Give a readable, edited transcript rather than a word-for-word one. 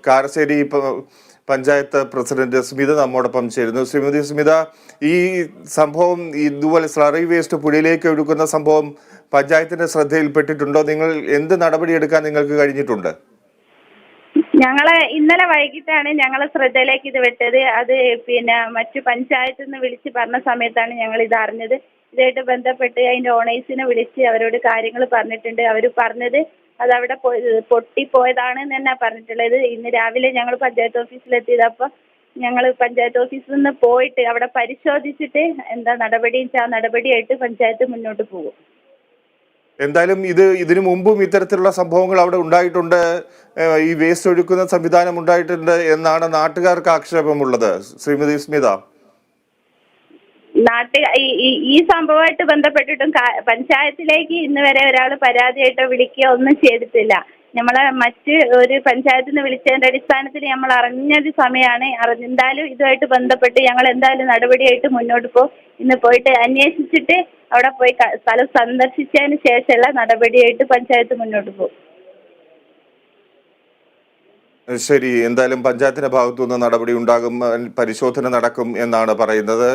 Karassery panchayat president Smitha നമ്മോടൊപ്പം ചേരുന്നു. ശ്രീമതി സ്മിത, ഈ സംഭവം ഇതുപോലെ സ്ലറി വേസ്റ്റ് പുഴയിലേക്ക് ഒഴുക്കുന്ന സംഭവം പഞ്ചായത്തിന്റെ ശ്രദ്ധയിൽപ്പെട്ടിട്ടുണ്ടോ? നിങ്ങൾ എന്ത് നടപടിയെടുക്കാൻ നിങ്ങൾക്ക് കഴിഞ്ഞിട്ടുണ്ട്? ഞങ്ങള് ഇന്നലെ വൈകിട്ടാണ് ഞങ്ങളെ ശ്രദ്ധയിലേക്ക് ഇത് വിട്ടത്. അത് മറ്റു പഞ്ചായത്തിൽ നിന്ന് വിളിച്ച് പറഞ്ഞ സമയത്താണ് ഞങ്ങൾ ഇത് അറിഞ്ഞത്. ഇതായിട്ട് ബന്ധപ്പെട്ട് അതിന്റെ ഓണേഴ്സിനെ വിളിച്ച് അവരോട് കാര്യങ്ങൾ പറഞ്ഞിട്ടുണ്ട്. അവർ പറഞ്ഞത് അതവിടെ പൊട്ടിപ്പോയതാണെന്ന് തന്നെ പറഞ്ഞിട്ടുള്ളത്. ഇന്ന് രാവിലെ ഞങ്ങൾ പഞ്ചായത്ത് ഓഫീസിലെത്തിയത്. അപ്പോൾ ഞങ്ങൾ പഞ്ചായത്ത് ഓഫീസിൽ നിന്ന് പോയിട്ട് അവിടെ പരിശോധിച്ചിട്ട് എന്താ നടപടിയും ആ നടപടിയായിട്ട് പഞ്ചായത്ത് മുന്നോട്ട് പോകും. എന്തായാലും ഇതിനു മുമ്പും ഇത്തരത്തിലുള്ള സംഭവങ്ങൾ അവിടെ ഉണ്ടായിട്ടുണ്ട്, ഈ വേസ്റ്റ് ഒഴുക്കുന്ന സംവിധാനം ഉണ്ടായിട്ടുണ്ട് എന്നാണ് നാട്ടുകാർക്ക് ആക്ഷേപമുള്ളത്. ശ്രീമതി സ്മിത, ഈ സംഭവമായിട്ട് ബന്ധപ്പെട്ടിട്ടും പഞ്ചായത്തിലേക്ക് ഇന്ന് വരെ ഒരാൾ പരാതിയായിട്ടോ വിളിക്കുകയോ ഒന്നും ചെയ്തിട്ടില്ല. നമ്മളെ മറ്റ് ഒരു പഞ്ചായത്തിൽ നിന്ന് വിളിച്ചതിന്റെ അടിസ്ഥാനത്തിൽ നമ്മൾ അറിഞ്ഞൊരു സമയമാണ്. എന്തായാലും ഇതുമായിട്ട് ബന്ധപ്പെട്ട് ഞങ്ങൾ എന്തായാലും നടപടിയായിട്ട് മുന്നോട്ട് പോകും. ഇന്ന് പോയിട്ട് അന്വേഷിച്ചിട്ട് അവിടെ പോയി സ്ഥലം സന്ദർശിച്ചതിന് ശേഷമുള്ള നടപടിയായിട്ട് പഞ്ചായത്ത് മുന്നോട്ട് പോകും. ശരി, എന്തായാലും പഞ്ചായത്തിന്റെ ഭാഗത്തുനിന്ന് നടപടി ഉണ്ടാകും, പരിശോധന നടക്കും എന്നാണ് പറയുന്നത്.